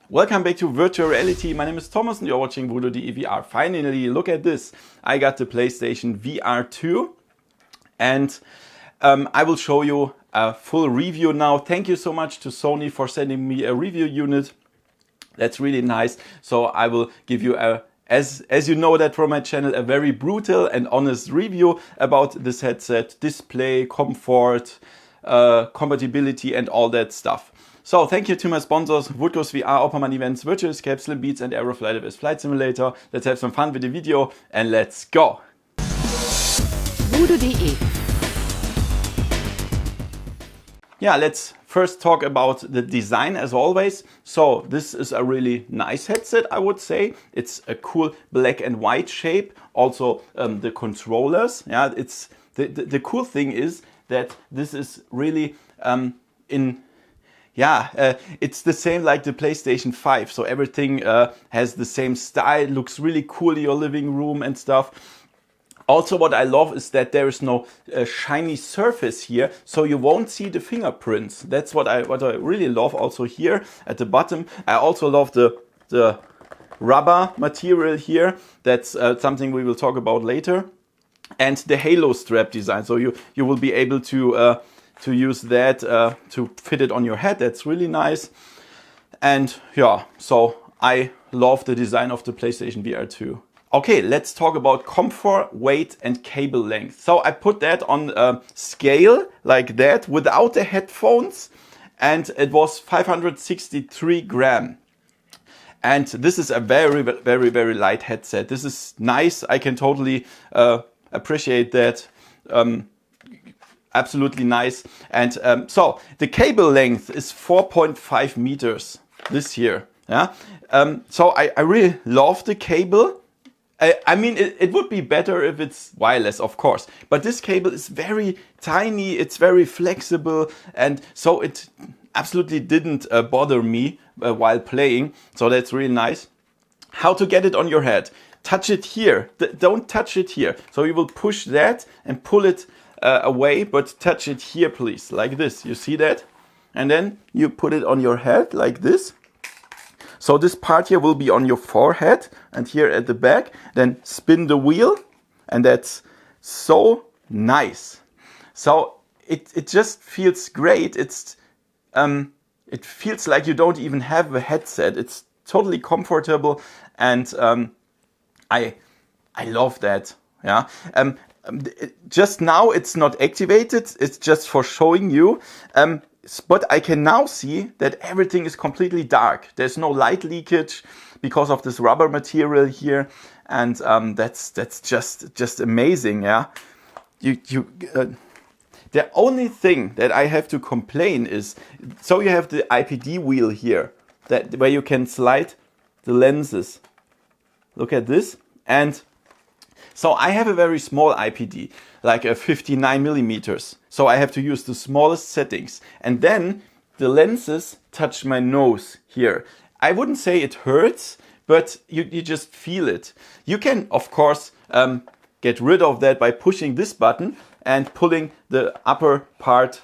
Welcome back to Virtual Reality. My name is Thomas and you're watching VoodooDE VR. Finally, look at this. I got the PlayStation VR 2 and I will show you a full review now. Thank you so much to Sony for sending me a review unit. That's really nice. So I will give you as you know that from my channel, a very brutal and honest review about this headset, display, comfort, compatibility and all that stuff. So thank you to my sponsors, VoodooDE VR, Opperman Events, Virtual Escape, Slim Beats and Aeroflight as Flight Simulator. Let's have some fun with the video and let's go! VoodooDE. Yeah, let's first talk about the design as always. So this is a really nice headset, I would say. It's a cool black and white shape. Also the controllers. Yeah, it's the cool thing is that this is really it's the same like the PlayStation 5. So everything has the same style, looks really cool in your living room and stuff. Also what I love is that there is no shiny surface here, so you won't see the fingerprints. That's what I really love also here at the bottom. I also love the rubber material here. That's something we will talk about later. And the halo strap design, so you will be able to use that to fit it on your head. That's really nice. And yeah, so I love the design of the PlayStation VR 2. Okay, let's talk about comfort, weight and cable length. So I put that on a scale like that without the headphones and it was 563 grams. And this is a very, very, very light headset. This is nice. I can totally appreciate that. Absolutely nice. And so the cable length is 4.5 meters this here. Yeah. So I really love the cable. I mean, it would be better if it's wireless, of course. But this cable is very tiny. It's very flexible. And so it absolutely didn't bother me while playing. So that's really nice. How to get it on your head? Touch it here. Don't touch it here. So you will push that and pull it away, but touch it here, please, like this. You see that? And then you put it on your head like this. So this part here will be on your forehead and here at the back. Then spin the wheel and that's so nice. So it just feels great. It feels like you don't even have a headset. It's totally comfortable and I love that. Yeah. Just now it's not activated, it's just for showing you, but I can now see that everything is completely dark. There's no light leakage because of this rubber material here, and that's just amazing. Yeah, the only thing that I have to complain is, so you have the IPD wheel here, where you can slide the lenses. Look at this. And so I have a very small IPD, like a 59 millimeters. So I have to use the smallest settings. And then the lenses touch my nose here. I wouldn't say it hurts, but you just feel it. You can, of course, get rid of that by pushing this button and pulling the upper part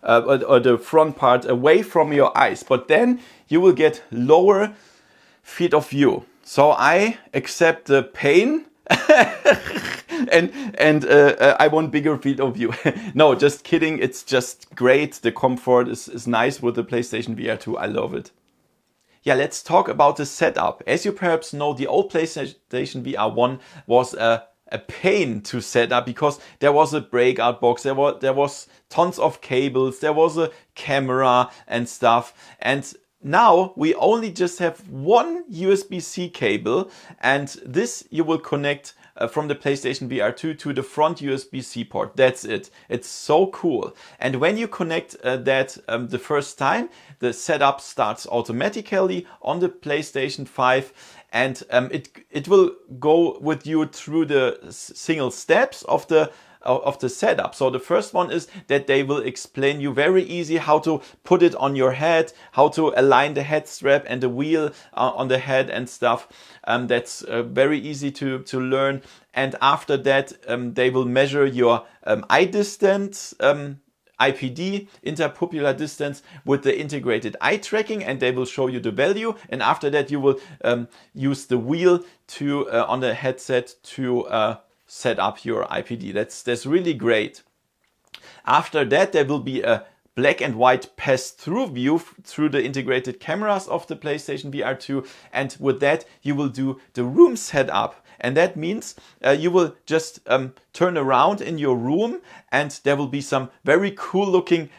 or the front part away from your eyes. But then you will get lower field of view. So I accept the pain and I want bigger field of view. No, just kidding. It's just great. The comfort is nice with the PlayStation VR 2. I love it. Yeah, let's talk about the setup. As you perhaps know, the old PlayStation VR 1 was a pain to set up because there was a breakout box, there was tons of cables, there was a camera and stuff. And now we only just have one USB-C cable, and this you will connect from the PlayStation VR 2 to the front USB-C port. That's it. It's so cool. And when you connect that the first time, the setup starts automatically on the PlayStation 5, and it will go with you through the single steps of the setup. So the first one is that they will explain you very easy how to put it on your head, how to align the head strap and the wheel on the head and stuff. That's very easy to learn. And after that, they will measure your eye distance IPD, interpupillar distance, with the integrated eye tracking, and they will show you the value. And after that, you will use the wheel to on the headset to set up your IPD. That's really great. After that, there will be a black and white pass-through view through the integrated cameras of the PlayStation VR 2, and with that you will do the room setup. And that means you will just turn around in your room, and there will be some very cool looking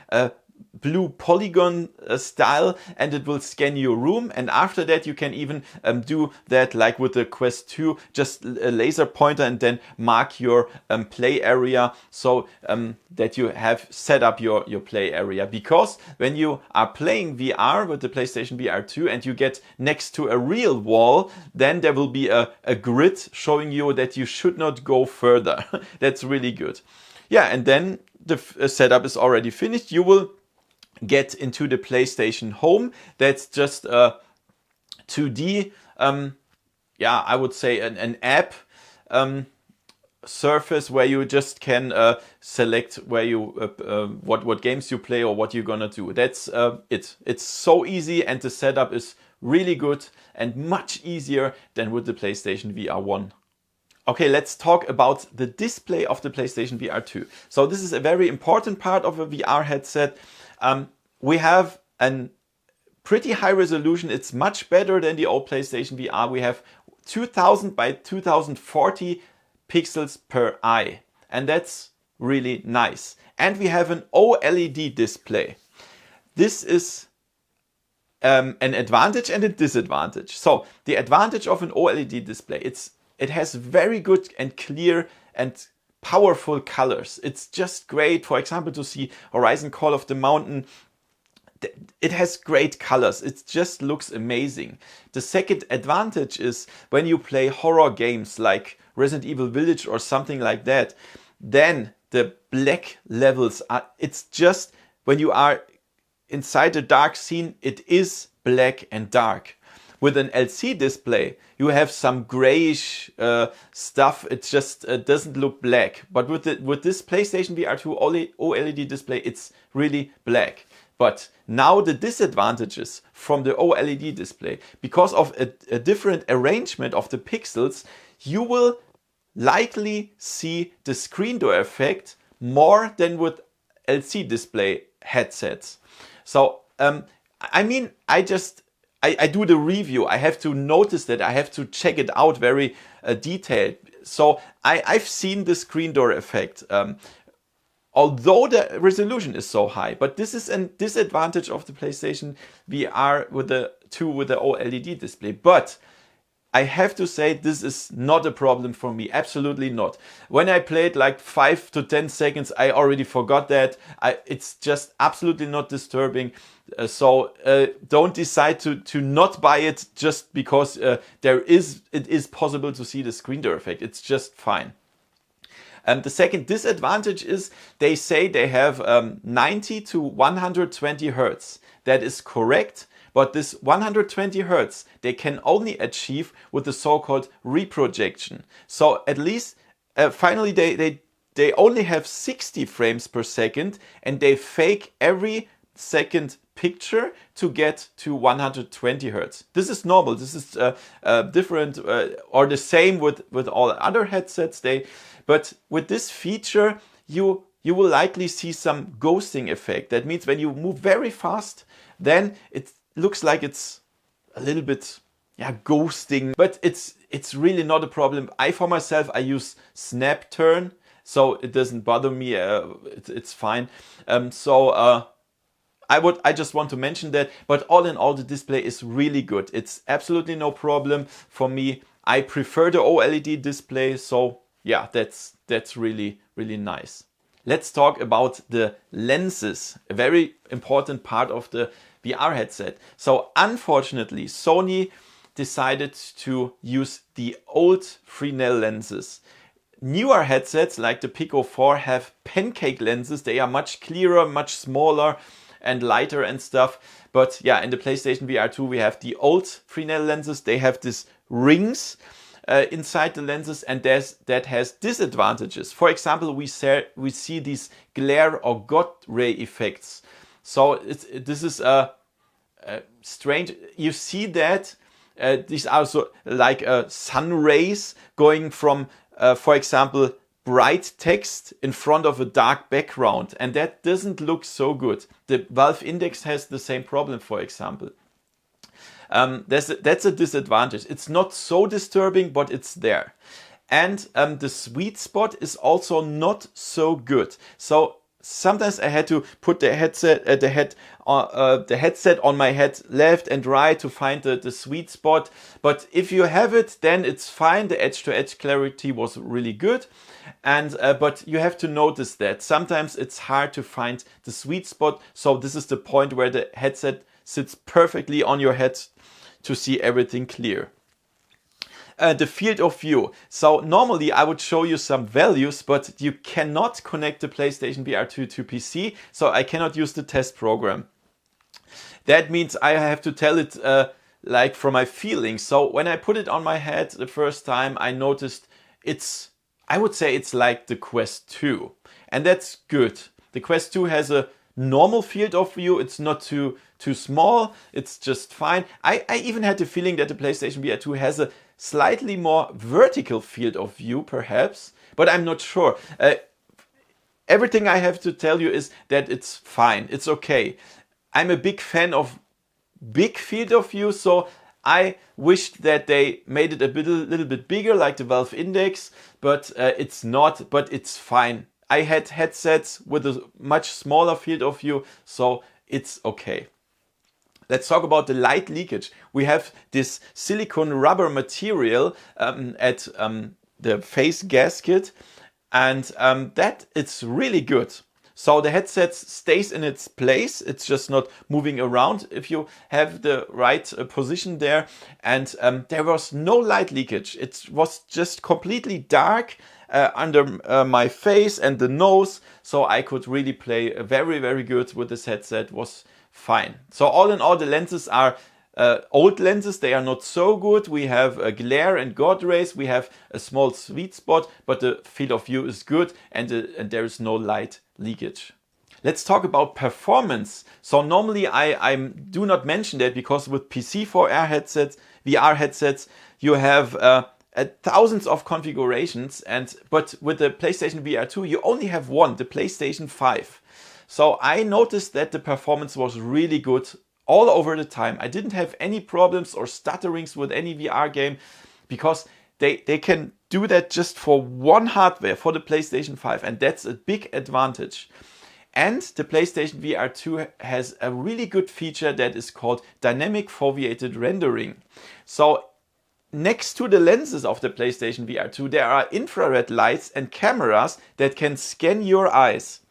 blue polygon style, and it will scan your room. And after that you can even do that like with the Quest 2, just a laser pointer and then mark your play area, so that you have set up your play area. Because when you are playing VR with the PlayStation VR 2 and you get next to a real wall, then there will be a grid showing you that you should not go further. That's really good. Yeah, and then the setup is already finished. You will get into the PlayStation Home. That's just a 2D, yeah, I would say an app surface where you just can select where you what games you play or what you're gonna do. That's it. It's so easy, and the setup is really good and much easier than with the PlayStation VR 1. Okay, let's talk about the display of the PlayStation VR 2. So this is a very important part of a VR headset. We have a pretty high resolution. It's much better than the old PlayStation VR. We have 2000 by 2040 pixels per eye, and that's really nice. And we have an OLED display. This is an advantage and a disadvantage. So the advantage of an OLED display, it has very good and clear and powerful colors. It's just great, for example, to see Horizon Call of the Mountain. It has great colors. It just looks amazing. The second advantage is when you play horror games like Resident Evil Village or something like that, then the black levels are, it's just when you are inside a dark scene, it is black and dark. With an LC display, you have some grayish stuff. It just doesn't look black. But with this PlayStation VR 2 OLED display, it's really black. But now the disadvantages from the OLED display, because of a different arrangement of the pixels, you will likely see the screen door effect more than with LC display headsets. So, I mean, I do the review. I have to notice that. I have to check it out very detailed. So I've seen the screen door effect. Although the resolution is so high, but this is a disadvantage of the PlayStation VR with the OLED display. But I have to say, this is not a problem for me. Absolutely not. When I played like 5 to 10 seconds, I already forgot that. It's just absolutely not disturbing. So don't decide to not buy it just because it is possible to see the screen door effect. It's just fine. The second disadvantage is they say they have 90 to 120 Hertz. That is correct. But this 120 Hertz, they can only achieve with the so-called reprojection. So at least, finally, they only have 60 frames per second, and they fake every second picture to get to 120 Hertz. This is normal. This is different or the same with all other headsets. But with this feature, you will likely see some ghosting effect. That means when you move very fast, then it looks like it's a little bit ghosting, but it's really not a problem. For myself, I use snap turn, so it doesn't bother me. It's fine. I just want to mention that. But all in all, the display is really good. It's absolutely no problem for me. I prefer the OLED display, so yeah, that's really, really nice. Let's talk about the lenses, a very important part of the VR headset. So unfortunately, Sony decided to use the old Fresnel lenses. Newer headsets like the Pico 4 have pancake lenses. They are much clearer, much smaller and lighter and stuff. But yeah, in the PlayStation VR 2 we have the old Fresnel lenses. They have these rings. inside the lenses, and that has disadvantages. For example, we see these glare or God ray effects. So this is strange. You see that these are also like sun rays going from, for example, bright text in front of a dark background, and that doesn't look so good. The Valve Index has the same problem, for example. That's a disadvantage. It's not so disturbing, but it's there. And the sweet spot is also not so good. So sometimes I had to put the headset on my head left and right to find the sweet spot. But if you have it, then it's fine. The edge-to-edge clarity was really good. And but you have to notice that sometimes it's hard to find the sweet spot. So this is the point where the headset sits perfectly on your head to see everything clear. The field of view. So normally I would show you some values, but you cannot connect the PlayStation VR2 to PC, so I cannot use the test program. That means I have to tell it like from my feelings. So when I put it on my head the first time, I noticed I would say it's like the Quest 2, and that's good. The Quest 2 has a normal field of view. It's not too small. It's just fine. I even had the feeling that the PlayStation VR2 has a slightly more vertical field of view, perhaps, but I'm not sure. Everything I have to tell you is that it's fine. It's okay. I'm a big fan of big field of view, so I wished that they made it a little bit bigger, like the Valve Index, but it's not. But it's fine. I had headsets with a much smaller field of view, so it's okay. Let's talk about the light leakage. We have this silicone rubber material at the face gasket, and that it's really good. So the headset stays in its place. It's just not moving around if you have the right position there. And there was no light leakage. It was just completely dark under my face and the nose. So I could really play very, very good with this headset. It was fine. So all in all, the lenses are old lenses. They are not so good. We have a glare and God rays. We have a small sweet spot, but the field of view is good, and there is no light leakage. Let's talk about performance. So normally I do not mention that, because with PC VR headsets, you have thousands of configurations, but with the PlayStation VR2 you only have one, the PlayStation 5. So I noticed that the performance was really good all over the time. I didn't have any problems or stutterings with any VR game, because they can do that just for one hardware, for the PlayStation 5, and that's a big advantage. And the PlayStation VR2 has a really good feature that is called dynamic foveated rendering. So next to the lenses of the PlayStation VR2, there are infrared lights and cameras that can scan your eyes.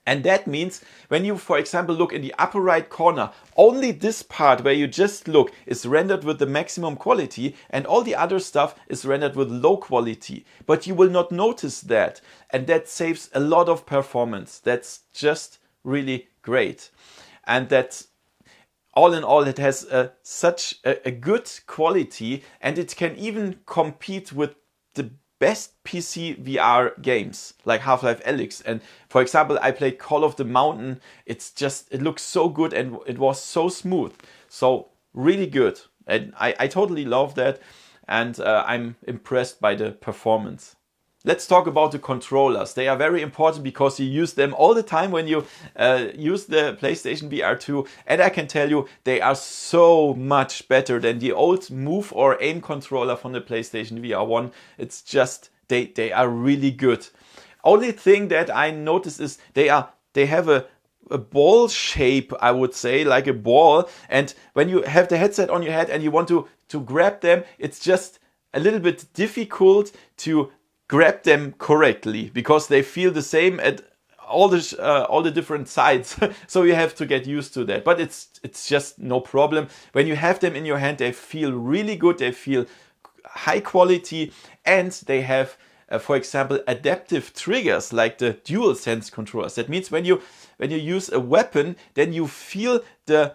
And that means when you, for example, look in the upper right corner, only this part where you just look is rendered with the maximum quality, and all the other stuff is rendered with low quality. But you will not notice that, and that saves a lot of performance. That's just really great. And that's all in all, it has such a good quality, and it can even compete with the best PC VR games like Half-Life Alyx. And for example, I played Call of the Mountain. It looks so good, and it was so smooth. So really good. And I totally love that. And I'm impressed by the performance. Let's talk about the controllers. They are very important because you use them all the time when you use the PlayStation VR2. And I can tell you, they are so much better than the old Move or Aim controller from the PlayStation VR1. It's just, they are really good. Only thing that I noticed is they have a ball shape, I would say, like a ball. And when you have the headset on your head and you want to grab them, it's just a little bit difficult to grab them correctly, because they feel the same at all the different sides. So you have to get used to that. But it's just no problem. When you have them in your hand, they feel really good. They feel high quality, and they have, for example, adaptive triggers like the DualSense controllers. That means when you use a weapon, then you feel the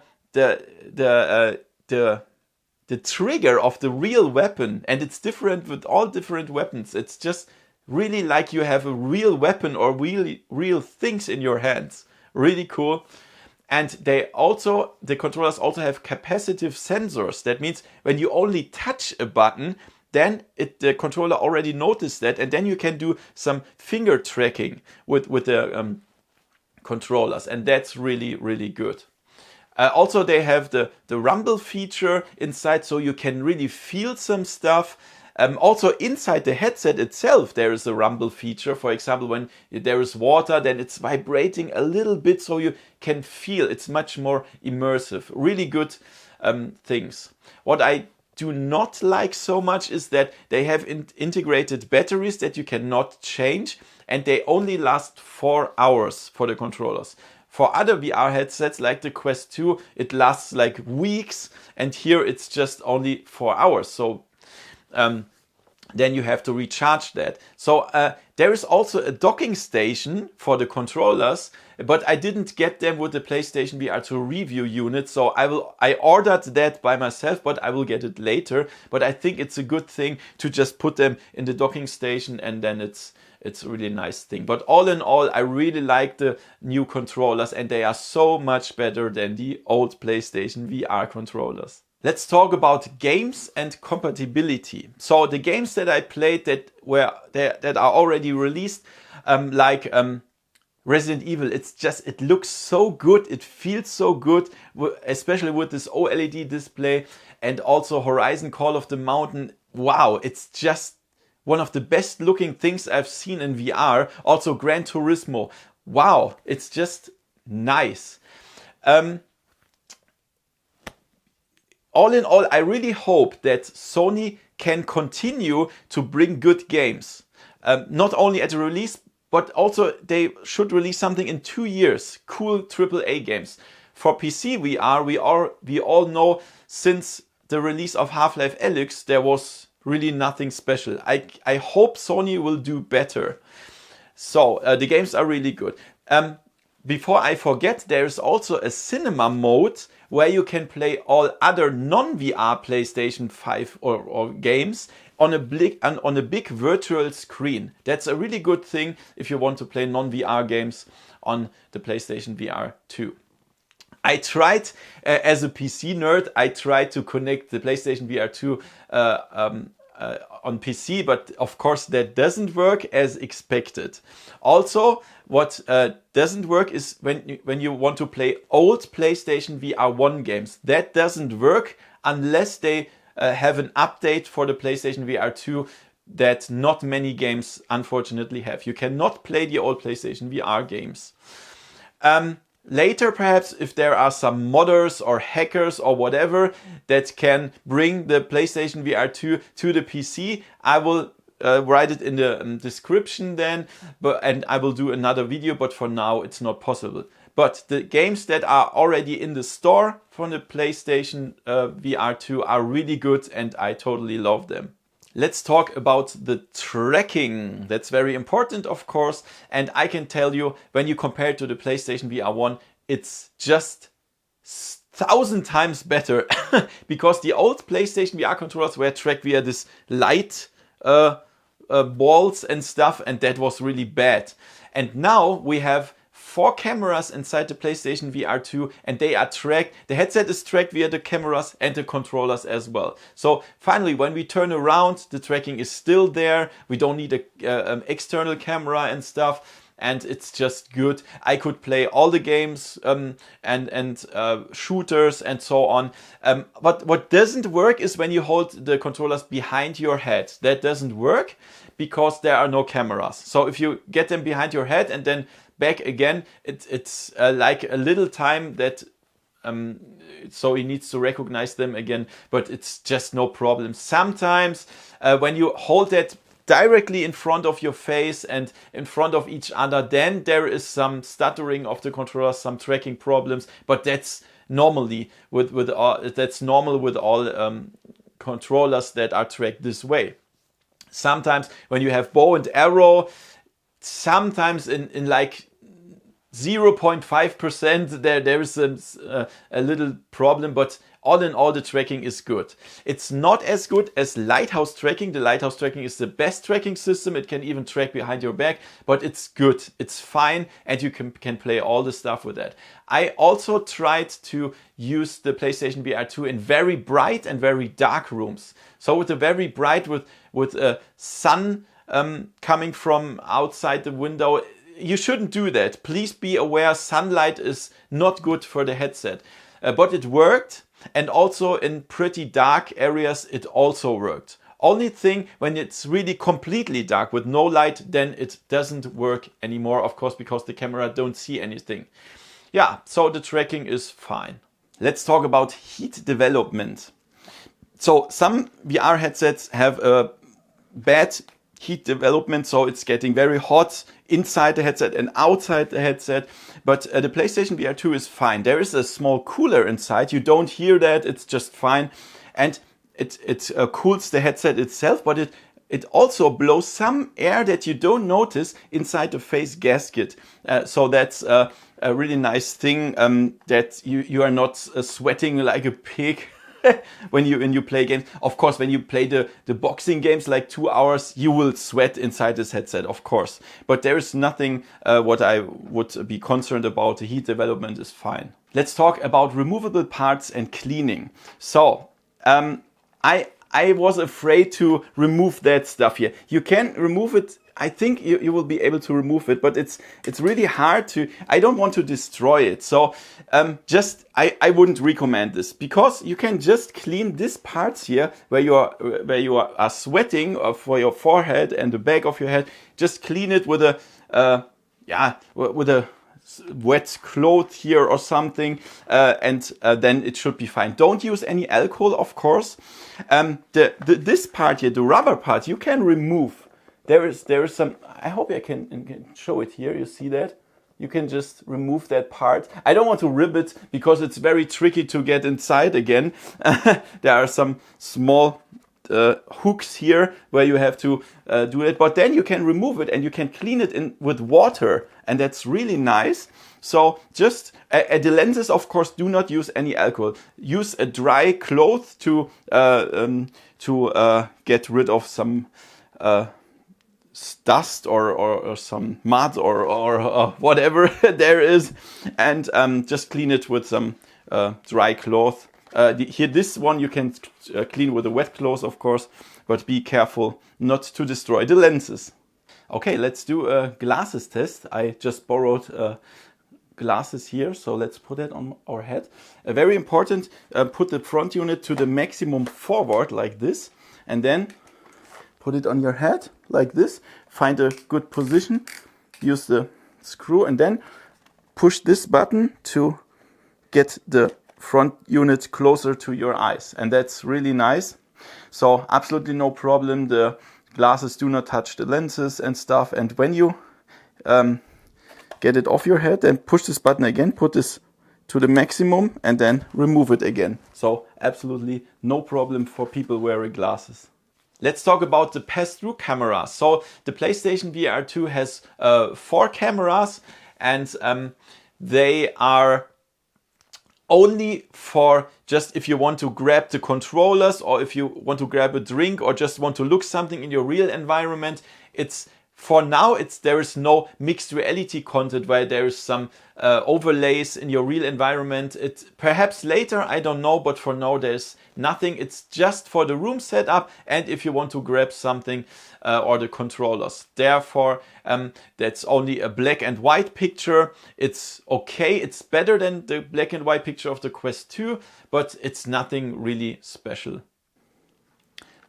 the trigger of the real weapon, and it's different with all different weapons. It's just really like you have a real weapon or real things in your hands. Really cool. And the controllers also have capacitive sensors. That means when you only touch a button, then the controller already noticed that, and then you can do some finger tracking with the controllers, and that's really, really good. Also, they have the rumble feature inside, so you can really feel some stuff. Also, inside the headset itself, there is a rumble feature. For example, when there is water, then it's vibrating a little bit, so you can feel. It's much more immersive. Really good things. What I do not like so much is that they have integrated batteries that you cannot change, and they only last 4 hours for the controllers. For other VR headsets like the Quest 2, it lasts like weeks, and here it's just only 4 hours. So then you have to recharge that. So there is also a docking station for the controllers, but I didn't get them with the PlayStation VR 2 review unit. So I ordered that by myself, but I will get it later. But I think it's a good thing to just put them in the docking station, and then it's a really nice thing. But all in all, I really like the new controllers, and they are so much better than the old PlayStation VR controllers. Let's talk about games and compatibility. So the games that I played that are already released, like Resident Evil, it looks so good, it feels so good, especially with this OLED display, and also Horizon Call of the Mountain. Wow, it's just one of the best looking things I've seen in VR. Also Gran Turismo. Wow, it's just nice. All in all, I really hope that Sony can continue to bring good games. Not only at the release, but also they should release something in 2 years. Cool AAA games. For PC VR, we all know since the release of Half-Life Alyx, there was really nothing special. I hope Sony will do better. So the games are really good. Before I forget, there is also a cinema mode where you can play all other non-VR PlayStation 5 or games on a big virtual screen. That's a really good thing if you want to play non-VR games on the PlayStation VR 2. I tried, as a PC nerd, I tried to connect the PlayStation VR 2 on PC, but of course that doesn't work as expected. Also, what doesn't work is when you want to play old PlayStation VR 1 games. That doesn't work unless they have an update for the PlayStation VR 2 that not many games unfortunately have. You cannot play the old PlayStation VR games. Later, perhaps, if there are some modders or hackers or whatever that can bring the PlayStation VR 2 to the PC, I will write it in the description then, and I will do another video, but for now it's not possible. But the games that are already in the store from the PlayStation VR 2 are really good, and I totally love them. Let's talk about the tracking. That's very important, of course. And I can tell you, when you compare it to the PlayStation VR 1, it's just 1,000 times better. Because the old PlayStation VR controllers were tracked via this light balls and stuff, and that was really bad. And now we have 4 cameras inside the PlayStation VR 2, and they are tracked. The headset is tracked via the cameras and the controllers as well. So finally, when we turn around, the tracking is still there. We don't need an external camera and stuff, and it's just good. I could play all the games and shooters and so on. But what doesn't work is when you hold the controllers behind your head. That doesn't work because there are no cameras. So if you get them behind your head and then back again, it's like a little time that so he needs to recognize them again, but it's just no problem. Sometimes when you hold that directly in front of your face and in front of each other, then there is some stuttering of the controller, some tracking problems, but that's normally that's normal with all controllers that are tracked this way. Sometimes when you have bow and arrow, sometimes in like 0.5% there is a little problem, but all in all, the tracking is good. It's not as good as Lighthouse tracking. The Lighthouse tracking is the best tracking system. It can even track behind your back, but it's good. It's fine, and you can play all the stuff with that. I also tried to use the PlayStation VR2 in very bright and very dark rooms. So with the very bright, with a sun coming from outside the window, you shouldn't do that. Please be aware, sunlight is not good for the headset. But it worked, and also in pretty dark areas it also worked. Only thing, when it's really completely dark with no light, then it doesn't work anymore, of course, because the camera don't see anything. Yeah, so the tracking is fine. Let's talk about heat development. So some VR headsets have a bad heat development, so it's getting very hot inside the headset and outside the headset. But the PlayStation VR2 is fine. There is a small cooler inside. You don't hear that. It's just fine. And it cools the headset itself, but it also blows some air that you don't notice inside the face gasket. So that's a really nice thing, that you are not sweating like a pig when you play games. Of course, when you play the boxing games like 2 hours, you will sweat inside this headset, of course. But there is nothing what I would be concerned about. The heat development is fine. Let's talk about removable parts and cleaning. So I was afraid to remove that stuff here. You can remove it. I think you will be able to remove it, but it's really hard to. I don't want to destroy it. So I wouldn't recommend this, because you can just clean these parts here where you are sweating, for your forehead and the back of your head. Just clean it with a wet cloth here or something, and then it should be fine. Don't use any alcohol, of course. This part here, the rubber part, you can remove. There is some. I hope I can show it here. You see that? You can just remove that part. I don't want to rip it because it's very tricky to get inside again. There are some small hooks here where you have to do it, but then you can remove it and you can clean it with water, and that's really nice. So just the lenses, of course, do not use any alcohol. Use a dry cloth to get rid of some dust or some mud or whatever there is, and just clean it with some dry cloth. Here, this one you can clean with a wet cloth, of course, but be careful not to destroy the lenses. Okay, let's do a glasses test. I just borrowed glasses here, so let's put that on our head. Very important, put the front unit to the maximum forward like this, and then put it on your head like this. Find a good position, use the screw, and then push this button to get the front unit closer to your eyes, and that's really nice. So absolutely no problem. The glasses do not touch the lenses and stuff. And when you get it off your head, then push this button again, put this to the maximum, and then remove it again. So absolutely no problem for people wearing glasses. Let's talk about the pass-through cameras. So the PlayStation VR2 has 4 cameras, and they are only for just if you want to grab the controllers, or if you want to grab a drink, or just want to look something in your real environment. For now, there is no mixed reality content where there is some overlays in your real environment. Perhaps later, I don't know, but for now there's nothing. It's just for the room setup and if you want to grab something or the controllers. Therefore, that's only a black and white picture. It's okay. It's better than the black and white picture of the Quest 2, but it's nothing really special.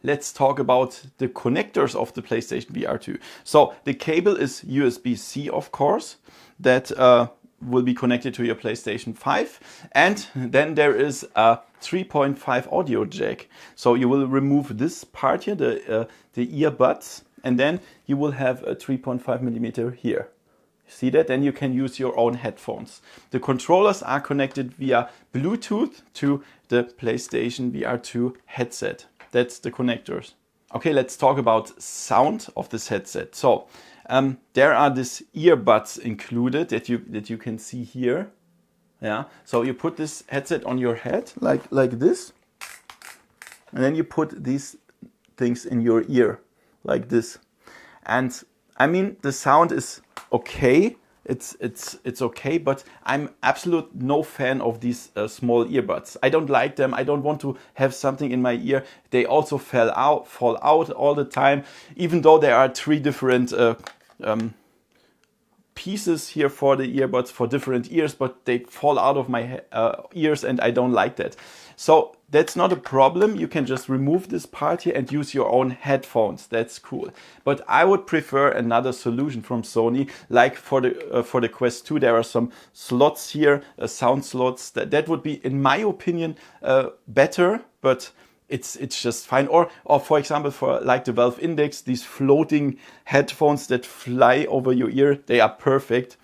Let's talk about the connectors of the PlayStation VR2. So the cable is USB-C, of course, that will be connected to your PlayStation 5. And then there is a 3.5 audio jack. So you will remove this part here, the earbuds, and then you will have a 3.5 millimeter here. See that? Then you can use your own headphones. The controllers are connected via Bluetooth to the PlayStation VR2 headset. That's the connectors. Okay, let's talk about sound of this headset. So there are these earbuds included that you can see here. Yeah, so you put this headset on your head like this, and then you put these things in your ear like this. And I mean, the sound is okay. It's okay, but I'm absolute no fan of these small earbuds. I don't like them. I don't want to have something in my ear. They also fall out all the time, even though there are 3 different pieces here for the earbuds for different ears, but they fall out of my ears, and I don't like that. So that's not a problem. You can just remove this part here and use your own headphones. That's cool. But I would prefer another solution from Sony, like for the Quest 2. There are some slots here, sound slots. That would be, in my opinion, better. But it's just fine. Or for example, for like the Valve Index, these floating headphones that fly over your ear, they are perfect.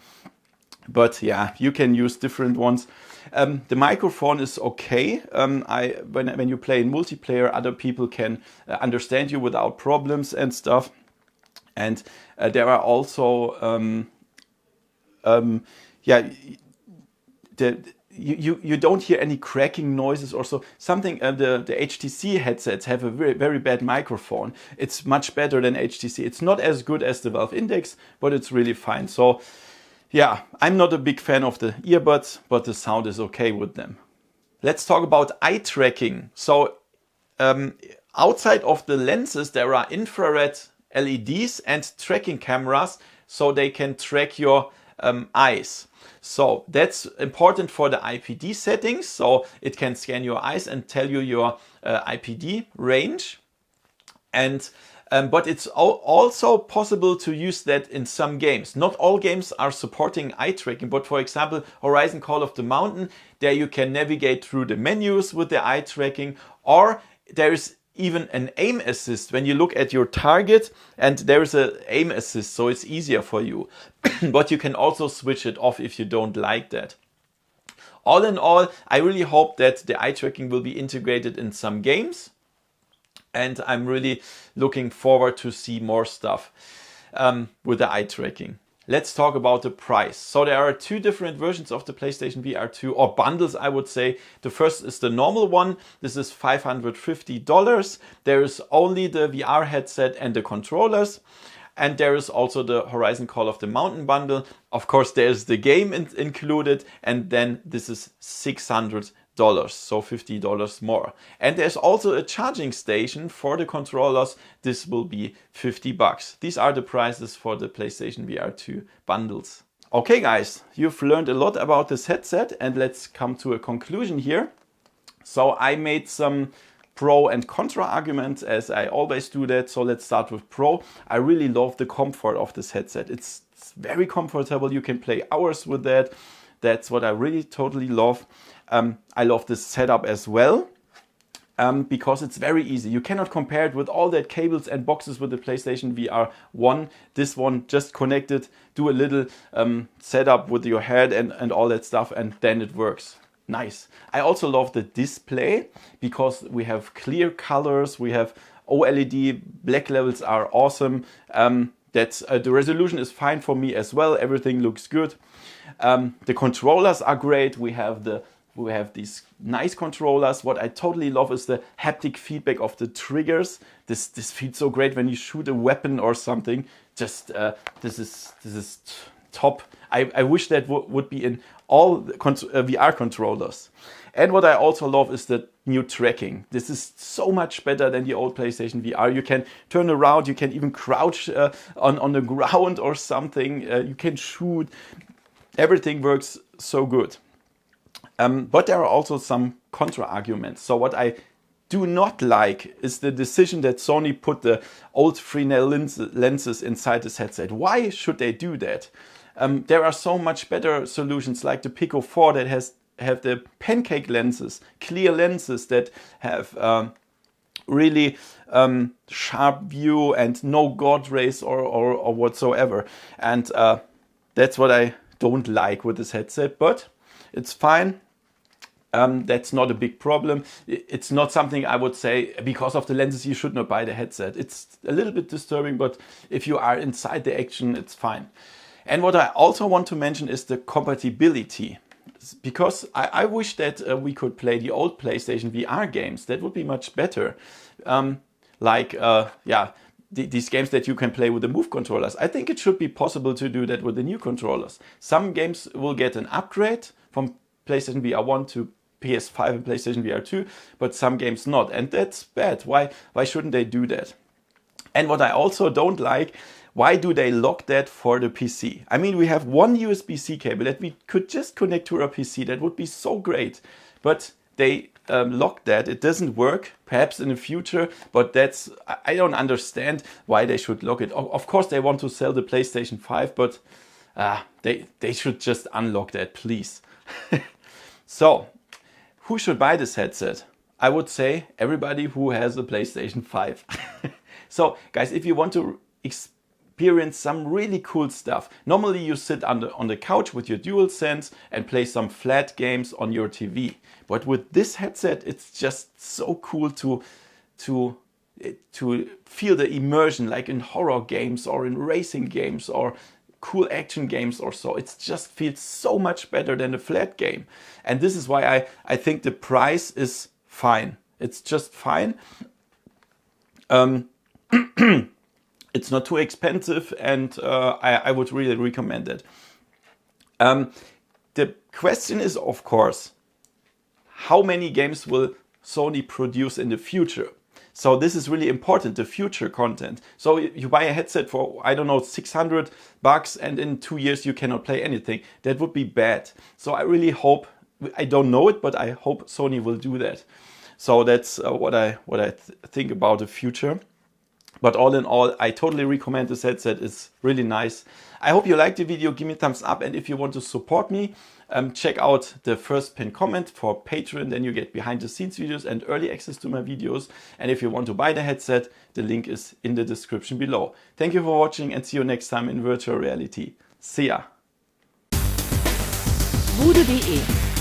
But yeah, you can use different ones. The microphone is okay. When you play in multiplayer, other people can understand you without problems and stuff. And there are also you don't hear any cracking noises or so. Something the HTC headsets have a very, very bad microphone. It's much better than HTC. It's not as good as the Valve Index, but it's really fine. So yeah, I'm not a big fan of the earbuds, but the sound is okay with them. Let's talk about eye tracking. So outside of the lenses, there are infrared LEDs and tracking cameras, so they can track your eyes. So that's important for the IPD settings. So it can scan your eyes and tell you your IPD range. And but it's also possible to use that in some games. Not all games are supporting eye tracking, but for example, Horizon Call of the Mountain, there you can navigate through the menus with the eye tracking, or there is even an aim assist when you look at your target, and there is an aim assist, so it's easier for you. But you can also switch it off if you don't like that. All in all, I really hope that the eye tracking will be integrated in some games. And I'm really looking forward to see more stuff with the eye tracking. Let's talk about the price. So there are 2 different versions of the PlayStation VR 2, or bundles, I would say. The first is the normal one. This is $550. There is only the VR headset and the controllers. And there is also the Horizon Call of the Mountain bundle. Of course, there's the game included. And then this is $600. So $50 more. And there's also a charging station for the controllers. This will be $50. These are the prices for the PlayStation VR 2 bundles. Okay guys, you've learned a lot about this headset, and let's come to a conclusion here. So I made some pro and contra arguments, as I always do that. So let's start with pro. I really love the comfort of this headset. It's very comfortable. You can play hours with that. That's what I really totally love. I love this setup as well, because it's very easy. You cannot compare it with all that cables and boxes with the PlayStation VR 1. This one just connected, do a little setup with your head and all that stuff, and then it works. Nice. I also love the display, because we have clear colors, we have OLED, black levels are awesome. The resolution is fine for me as well. Everything looks good. The controllers are great. We have these nice controllers. What I totally love is the haptic feedback of the triggers. This feels so great when you shoot a weapon or something. Just this is top. I wish that would be in all VR controllers. And what I also love is the new tracking. This is so much better than the old PlayStation VR. You can turn around, you can even crouch on the ground or something. You can shoot. Everything works so good. But there are also some contra arguments. So what I do not like is the decision that Sony put the old Fresnel lenses inside this headset. Why should they do that? There are so much better solutions, like the Pico 4 that have the pancake lenses, clear lenses that have really sharp view and no God rays or whatsoever. And that's what I don't like with this headset, but it's fine. That's not a big problem. It's not something I would say, because of the lenses, you should not buy the headset. It's a little bit disturbing, but if you are inside the action, it's fine. And what I also want to mention is the compatibility. because I wish that we could play the old PlayStation VR games. That would be much better. These games that you can play with the Move controllers. I think it should be possible to do that with the new controllers. Some games will get an upgrade from PlayStation VR 1 to PS5 and PlayStation VR 2, but some games not. And that's bad. Why shouldn't they do that? And what I also don't like, why do they lock that for the PC? I mean, we have one USB-C cable that we could just connect to our PC. That would be so great. But they lock that. It doesn't work, perhaps in the future, but I don't understand why they should lock it. Of course, they want to sell the PlayStation 5, but they should just unlock that, please. So, who should buy this headset? I would say everybody who has a PlayStation 5. So, guys, if you want to experience some really cool stuff, normally you sit on the couch with your DualSense and play some flat games on your TV. But with this headset, it's just so cool to feel the immersion, like in horror games or in racing games or cool action games or so. It just feels so much better than a flat game. And this is why I think the price is fine. It's just fine. It's not too expensive, and I would really recommend it. The question is, of course, how many games will Sony produce in the future? So this is really important, the future content. So you buy a headset for, I don't know, $600, and in 2 years you cannot play anything. That would be bad. So I really hope, I don't know it, but I hope Sony will do that. So that's what I think about the future. But all in all, I totally recommend this headset. It's really nice. I hope you liked the video. Give me a thumbs up. And if you want to support me, check out the first pinned comment for Patreon. Then you get behind the scenes videos and early access to my videos. And if you want to buy the headset, the link is in the description below. Thank you for watching and see you next time in virtual reality. See ya. VoodooDE